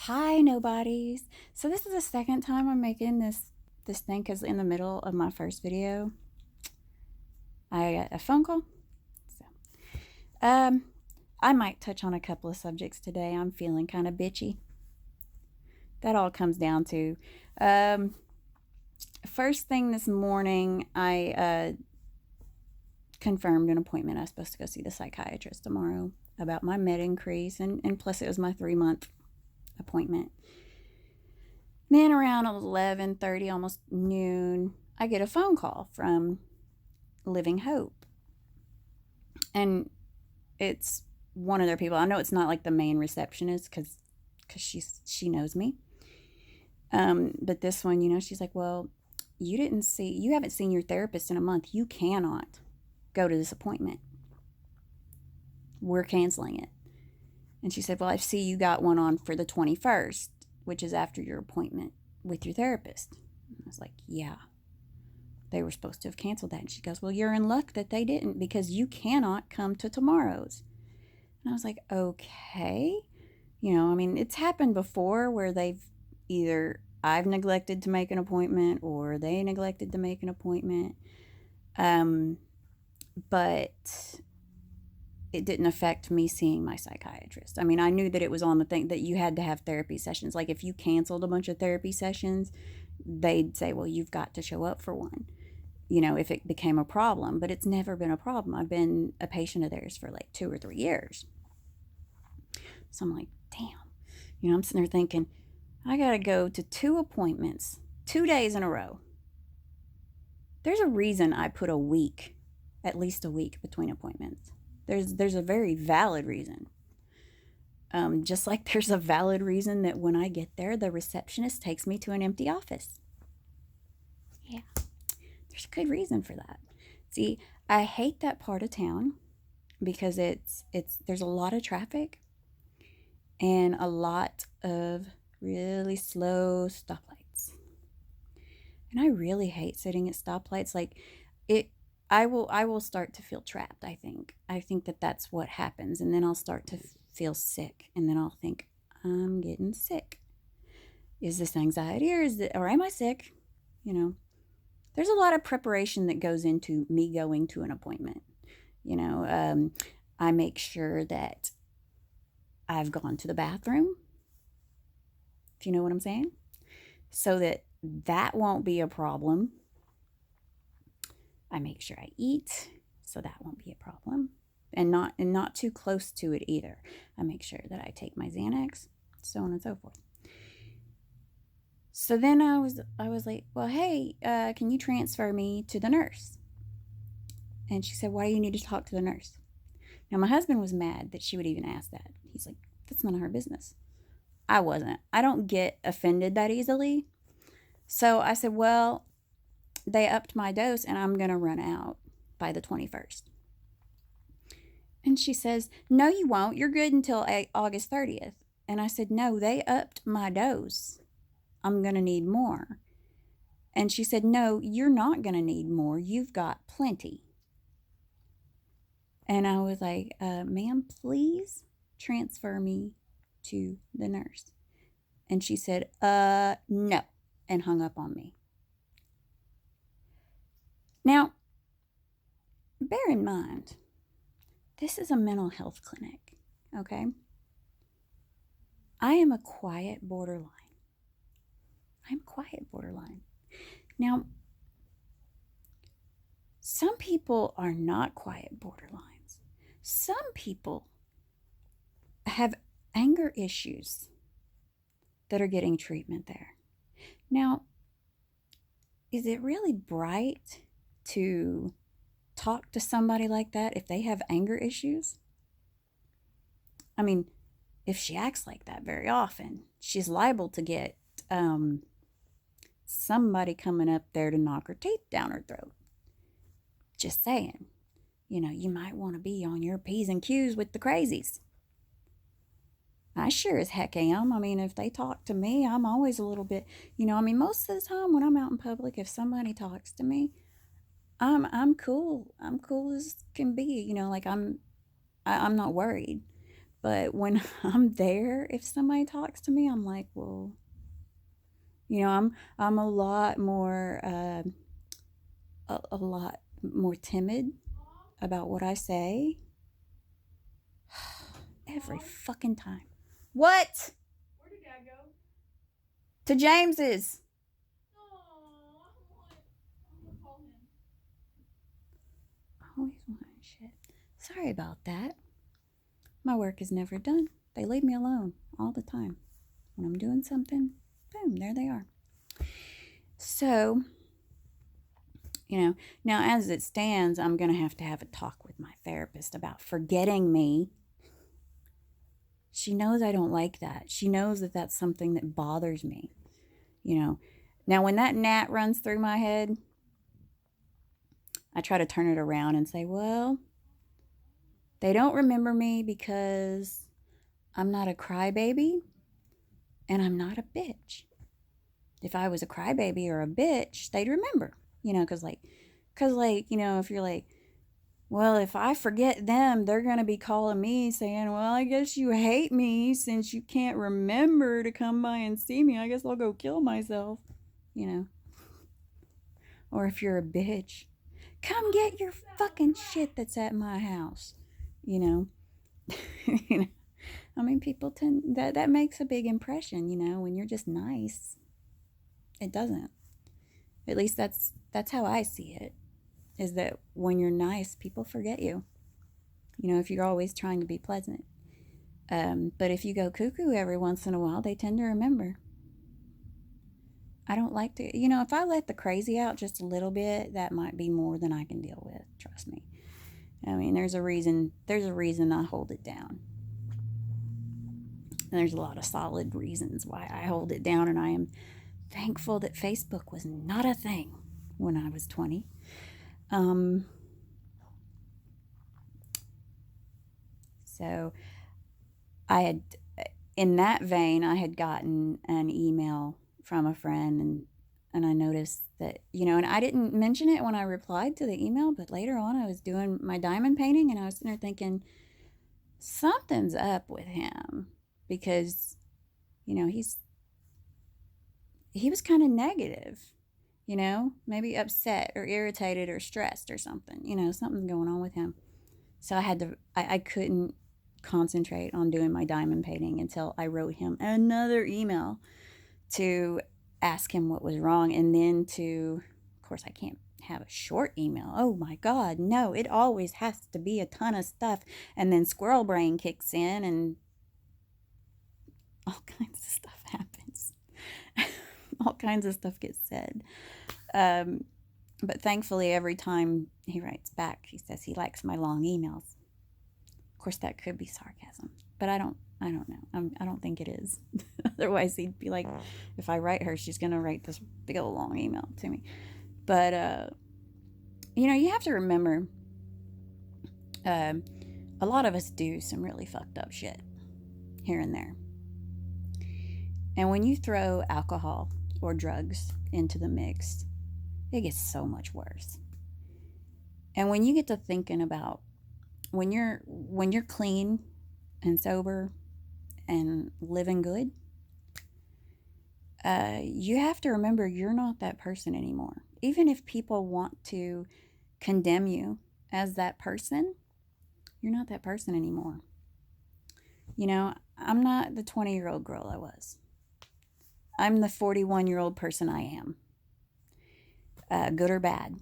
Hi, nobodies. So this is the second time I'm making this thing because in the middle of my first video, I got a phone call. So, um, I might touch on a couple of subjects today. I'm feeling kind of bitchy. That all comes down to, um, first thing this morning, I confirmed an appointment. I was supposed to go see the psychiatrist tomorrow about my med increase, and plus it was my 3-month appointment. Then around 11:30, almost noon, I get a phone call from Living Hope. And it's one of their people. I know it's not like the main receptionist because she knows me. But this one, she's like, well, you haven't seen your therapist in a month. You cannot go to this appointment. We're canceling it. And she said, well, I see you got one on for the 21st, which is after your appointment with your therapist. And I was like, yeah, they were supposed to have canceled that. And she goes, well, you're in luck that they didn't because you cannot come to tomorrow's. And I was like, okay. It's happened before where I've neglected to make an appointment or they neglected to make an appointment. But it didn't affect me seeing my psychiatrist. I knew that it was on the thing that you had to have therapy sessions. Like if you canceled a bunch of therapy sessions, they'd say, well, you've got to show up for one, if it became a problem. But it's never been a problem. I've been a patient of theirs for like 2 or 3 years. So I'm like, damn. I'm sitting there thinking, I got to go to 2 appointments, 2 days in a row. There's a reason I put at least a week between appointments. There's a very valid reason. Just like there's a valid reason that when I get there, the receptionist takes me to an empty office. Yeah, there's a good reason for that. See, I hate that part of town because there's a lot of traffic and a lot of really slow stoplights. And I really hate sitting at stoplights. I will start to feel trapped, I think. I think that that's what happens. And then I'll start to feel sick. And then I'll think, I'm getting sick. Is this anxiety or am I sick? There's a lot of preparation that goes into me going to an appointment. I make sure that I've gone to the bathroom, if you know what I'm saying, so that won't be a problem. I make sure I eat, so that won't be a problem, and not too close to it either. I make sure that I take my Xanax, so on and so forth. So then I was like, well, hey, can you transfer me to the nurse? And she said, why do you need to talk to the nurse? Now, my husband was mad that she would even ask that. He's like, that's none of her business. I wasn't. I don't get offended that easily. So I said, well, they upped my dose and I'm going to run out by the 21st. And she says, no, you won't. You're good until August 30th. And I said, no, they upped my dose. I'm going to need more. And she said, no, you're not going to need more. You've got plenty. And I was like, ma'am, please transfer me to the nurse. And she said, no, and hung up on me. Now, bear in mind, this is a mental health clinic, okay? I am a quiet borderline. I'm quiet borderline. Now, some people are not quiet borderlines. Some people have anger issues that are getting treatment there. Now, is it really bright to talk to somebody like that if they have anger issues? If she acts like that very often, she's liable to get somebody coming up there to knock her teeth down her throat. Just saying. You might want to be on your P's and Q's with the crazies. I sure as heck am. If they talk to me, I'm always a little bit, most of the time when I'm out in public, if somebody talks to me, I'm cool. I'm cool as can be. I'm not worried. But when I'm there, if somebody talks to me, I'm like, well, I'm a lot more a lot more timid about what I say every fucking time. What? Where did Dad go? To James's. Oh, I'm gonna call him. Always wanting shit. Sorry about that. My work is never done. They leave me alone all the time. When I'm doing something, boom, there they are. So, now as it stands, I'm going to have a talk with my therapist about forgetting me. She knows I don't like that. She knows that that's something that bothers me. Now when that gnat runs through my head, I try to turn it around and say, well, they don't remember me because I'm not a crybaby and I'm not a bitch. If I was a crybaby or a bitch, they'd remember, because if you're like, well, if I forget them, they're going to be calling me saying, well, I guess you hate me since you can't remember to come by and see me. I guess I'll go kill myself, you know. Or if you're a bitch, come get your fucking shit that's at my house, you know. I mean, people tend that makes a big impression, when you're just nice. It doesn't. At least that's how I see it. Is that when you're nice, people forget you. If you're always trying to be pleasant. But if you go cuckoo every once in a while, they tend to remember. I don't like to, if I let the crazy out just a little bit, that might be more than I can deal with. Trust me. I mean, there's a reason I hold it down. And there's a lot of solid reasons why I hold it down, and I am thankful that Facebook was not a thing when I was 20. So I had, in that vein, I had gotten an email from a friend, and I noticed that, and I didn't mention it when I replied to the email, but later on I was doing my diamond painting and I was sitting there thinking, something's up with him, because, he was kind of negative, maybe upset or irritated or stressed or something, something's going on with him. So I couldn't concentrate on doing my diamond painting until I wrote him another email to ask him what was wrong. And then of course, I can't have a short email. Oh my God, no, it always has to be a ton of stuff. And then squirrel brain kicks in and all kinds of stuff happens. All kinds of stuff gets said. But thankfully, every time he writes back, he says he likes my long emails. Of course, that could be sarcasm, but I don't know. I don't think it is. Otherwise, he'd be like, if I write her, she's gonna write this big old long email to me. But you have to remember, a lot of us do some really fucked up shit here and there. And when you throw alcohol or drugs into the mix, it gets so much worse. And when you get to thinking about when you're clean and sober and living good, you have to remember you're not that person anymore. Even if people want to condemn you as that person, you're not that person anymore. I'm not the 20-year-old girl I was. I'm the 41-year-old person I am. Good or bad.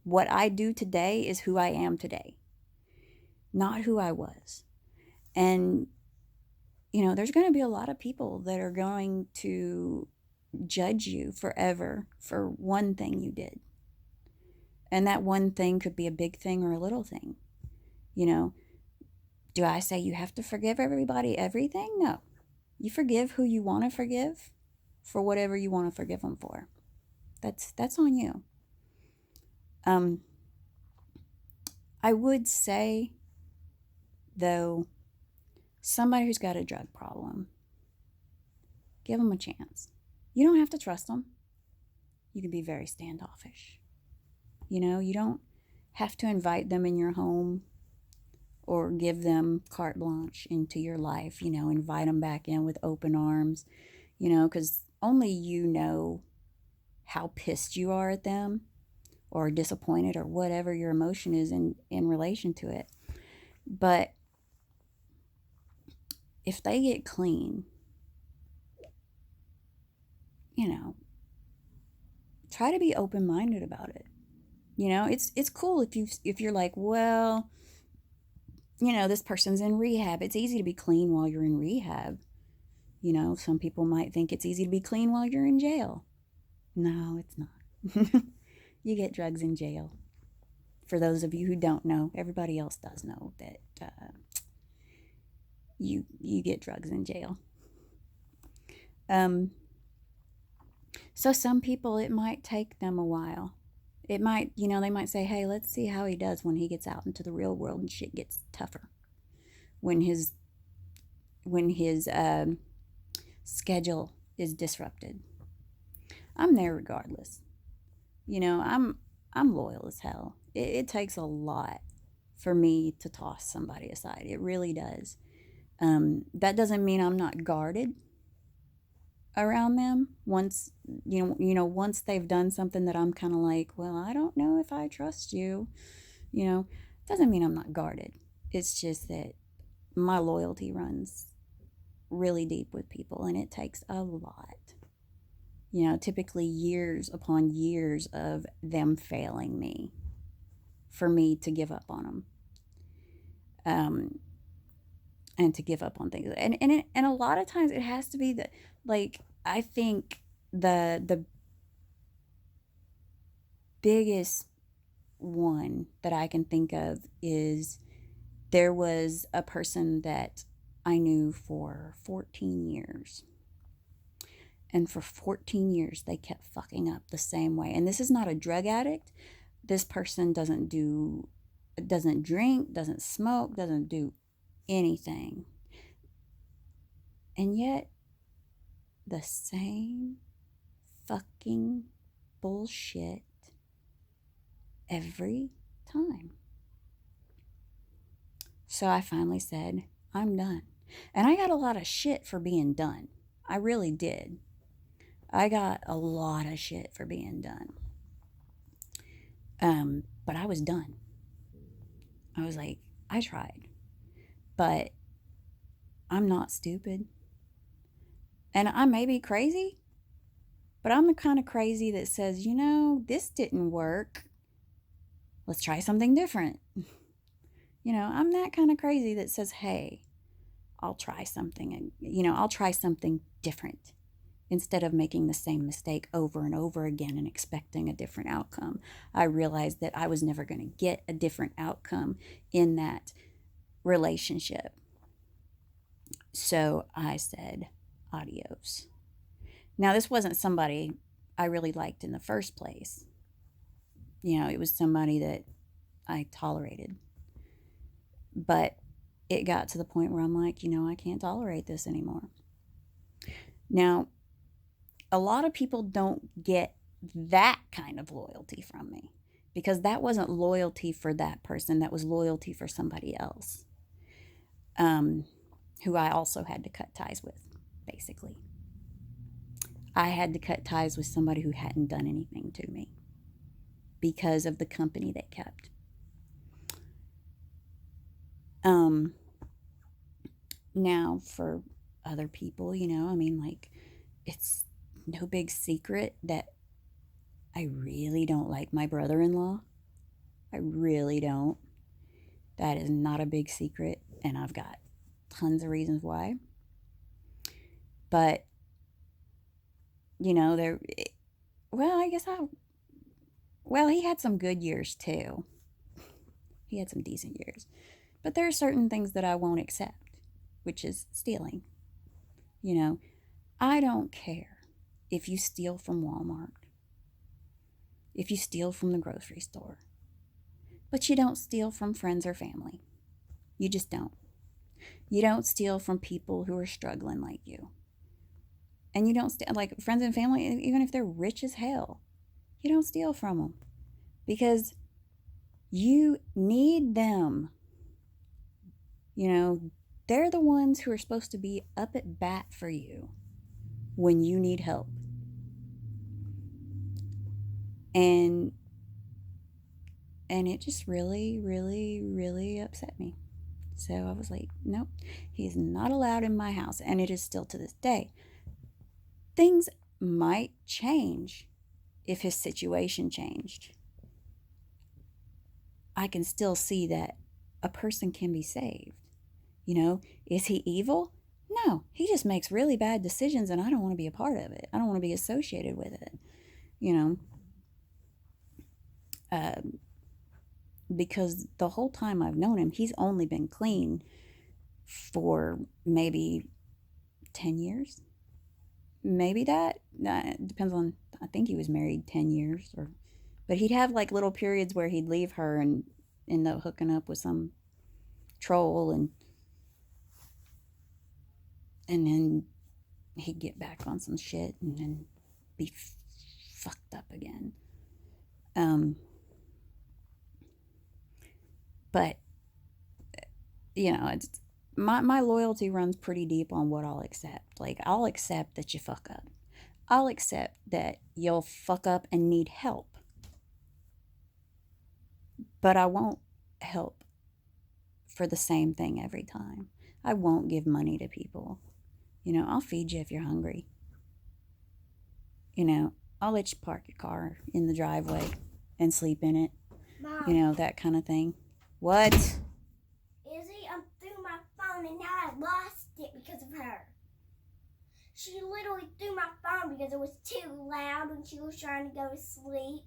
What I do today is who I am today, not who I was. And, there's going to be a lot of people that are going to judge you forever for one thing you did. And that one thing could be a big thing or a little thing. Do I say you have to forgive everybody everything? No. You forgive who you want to forgive for whatever you want to forgive them for. That's on you. I would say, though, somebody who's got a drug problem, give them a chance. You don't have to trust them. You can be very standoffish. You don't have to invite them in your home or give them carte blanche into your life, invite them back in with open arms, because only you know how pissed you are at them or disappointed or whatever your emotion is in relation to it. But if they get clean, try to be open-minded about it. It's cool if you're like, well, this person's in rehab. It's easy to be clean while you're in rehab. Some people might think it's easy to be clean while you're in jail. No, it's not. You get drugs in jail. For those of you who don't know, everybody else does know that you get drugs in jail. So some people, it might take them a while. It might, they might say, hey, let's see how he does when he gets out into the real world and shit gets tougher. When his schedule is disrupted. I'm there regardless. I'm loyal as hell. It takes a lot for me to toss somebody aside. It really does. That doesn't mean I'm not guarded around them once once they've done something that I'm kind of like, well, I don't know if I trust you. Doesn't mean I'm not guarded. It's just that my loyalty runs really deep with people, and it takes a lot. Typically years upon years of them failing me for me to give up on them. And to give up on things. And a lot of times it has to be I think the biggest one that I can think of is there was a person that I knew for 14 years. And for 14 years, they kept fucking up the same way. And this is not a drug addict. This person doesn't drink, doesn't smoke, doesn't do anything. And yet, the same fucking bullshit every time. So I finally said, I'm done. And I got a lot of shit for being done. I really did. I got a lot of shit for being done. But I was done. I was like, I tried. But I'm not stupid. And I may be crazy, but I'm the kind of crazy that says, this didn't work. Let's try something different. I'm that kind of crazy that says, hey, I'll try something. And, I'll try something different instead of making the same mistake over and over again and expecting a different outcome. I realized that I was never going to get a different outcome in that relationship. So I said, adios. Now, this wasn't somebody I really liked in the first place. It was somebody that I tolerated. But it got to the point where I'm like, I can't tolerate this anymore. Now, a lot of people don't get that kind of loyalty from me because that wasn't loyalty for that person. That was loyalty for somebody else, who I also had to cut ties with, basically. I had to cut ties with somebody who hadn't done anything to me because of the company they kept. Now for other people, it's no big secret that I really don't like my brother-in-law. I really don't. That is not a big secret, and I've got tons of reasons why. But, he had some good years too. He had some decent years. But there are certain things that I won't accept, which is stealing. I don't care if you steal from Walmart, if you steal from the grocery store, but you don't steal from friends or family. You just don't. You don't steal from people who are struggling like you. And you don't steal, like friends and family, even if they're rich as hell, you don't steal from them because you need them. You know, they're the ones who are supposed to be up at bat for you when you need help. And it just really, really, really upset me. So I was like, nope, he's not allowed in my house. And it is still to this day. Things might change if his situation changed. I can still see that a person can be saved. You know, is he evil? No, he just makes really bad decisions and I don't want to be a part of it. I don't want to be associated with it, you know. Because the whole time I've known him, he's only been clean for maybe 10 years. Maybe that. It depends on, I think he was married 10 years. But he'd have like little periods where he'd leave her and end up hooking up with some troll and then he'd get back on some shit and then be fucked up again. But, you know, it's my loyalty runs pretty deep on what I'll accept. Like, I'll accept that you fuck up. I'll accept that you'll fuck up and need help. But I won't help for the same thing every time. I won't give money to people. You know, I'll feed you if you're hungry. You know, I'll let you park your car in the driveway and sleep in it. Mom. You know, that kind of thing. What? Izzy, I'm through my phone and now I lost it because of her. She literally threw my phone because it was too loud when she was trying to go to sleep.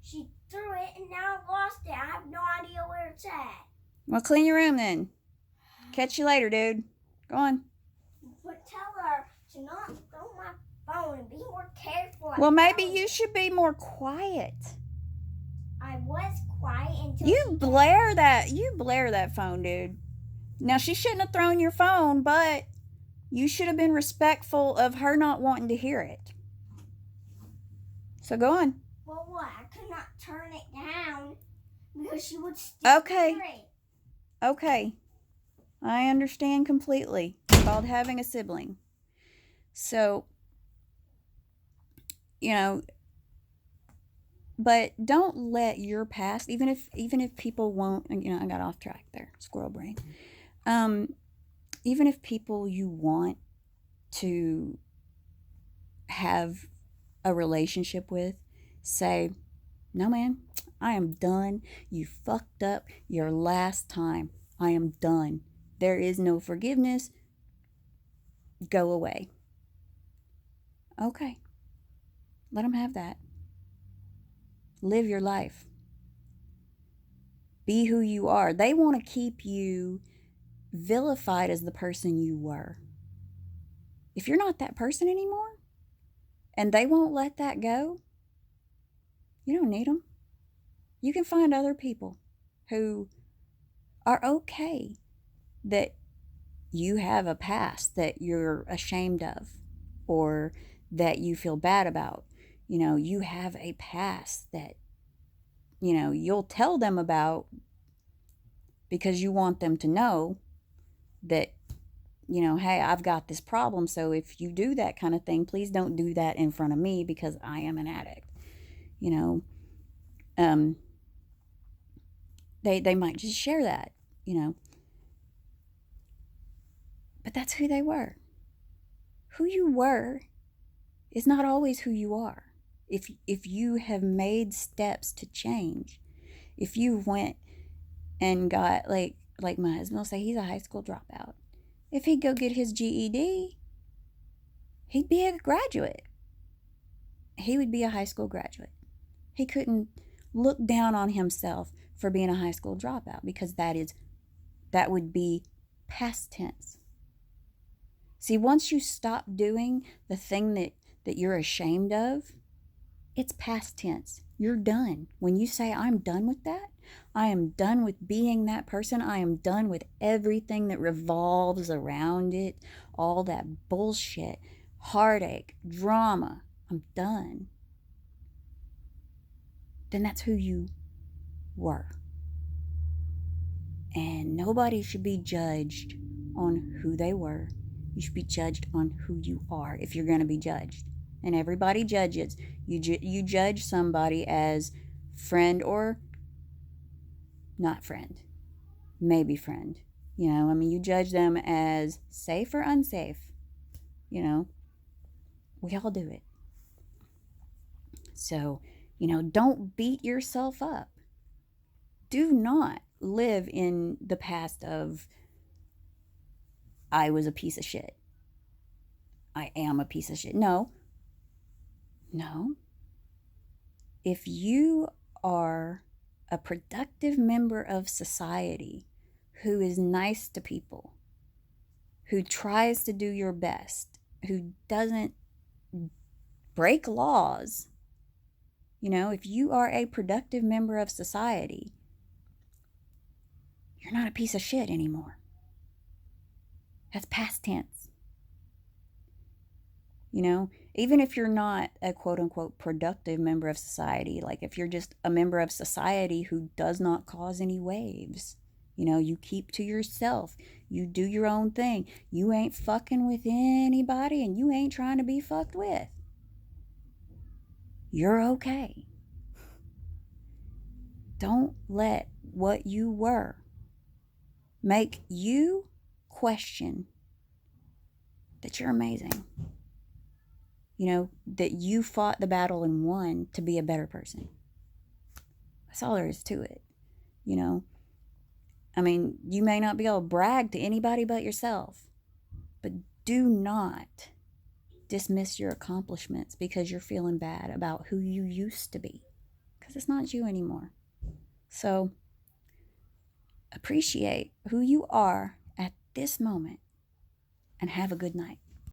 She threw it and now I lost it. I have no idea where it's at. Well, clean your room then. Catch you later, dude. Go on. But tell her to not throw my phone and be more careful. Well, maybe you should be more quiet. I was quiet until You blare that phone, dude. Now, she shouldn't have thrown your phone, but you should have been respectful of her not wanting to hear it. So go on. Well, what? I could not turn it down because she would still Okay. hear it. Okay. I understand completely. It's called having a sibling. So, you know, but don't let your past, even if people won't, you know, I got off track there, squirrel brain. Even if people you want to have a relationship with say, no man, I am done. You fucked up your last time. I am done. There is no forgiveness. Go away. Okay. Let them have that. Live your life. Be who you are. They want to keep you vilified as the person you were. If you're not that person anymore, and they won't let that go, you don't need them. You can find other people who are okay that you have a past that you're ashamed of or that you feel bad about. You know, you have a past that, you know, you'll tell them about because you want them to know that, you know, hey, I've got this problem. So if you do that kind of thing, please don't do that in front of me because I am an addict. You know, they might just share that, you know. But that's who they were. Who you were is not always who you are. If you have made steps to change, if you went and got, like my husband will say, he's a high school dropout. If he'd go get his GED, he'd be a graduate. He would be a high school graduate. He couldn't look down on himself for being a high school dropout because that would be past tense. See, once you stop doing the thing that you're ashamed of, it's past tense. You're done. When you say, I'm done with that, I am done with being that person, I am done with everything that revolves around it, all that bullshit, heartache, drama, I'm done. Then that's who you were. And nobody should be judged on who they were. You should be judged on who you are if you're going to be judged. And everybody judges. You judge somebody as friend or not friend. Maybe friend. You know, I mean, you judge them as safe or unsafe. You know, we all do it. So, you know, don't beat yourself up. Do not live in the past of, I was a piece of shit. I am a piece of shit. No. If you are a productive member of society who is nice to people, who tries to do your best, who doesn't break laws, you know, if you are a productive member of society, you're not a piece of shit anymore. That's past tense. You know, even if you're not a quote unquote productive member of society, like if you're just a member of society who does not cause any waves, you know, you keep to yourself, you do your own thing, you ain't fucking with anybody and you ain't trying to be fucked with, you're okay. Don't let what you were make you question that you're amazing. You know, that you fought the battle and won to be a better person. That's all there is to it. You know, I mean, you may not be able to brag to anybody but yourself, but do not dismiss your accomplishments because you're feeling bad about who you used to be, because it's not you anymore. So appreciate who you are at this moment and have a good night.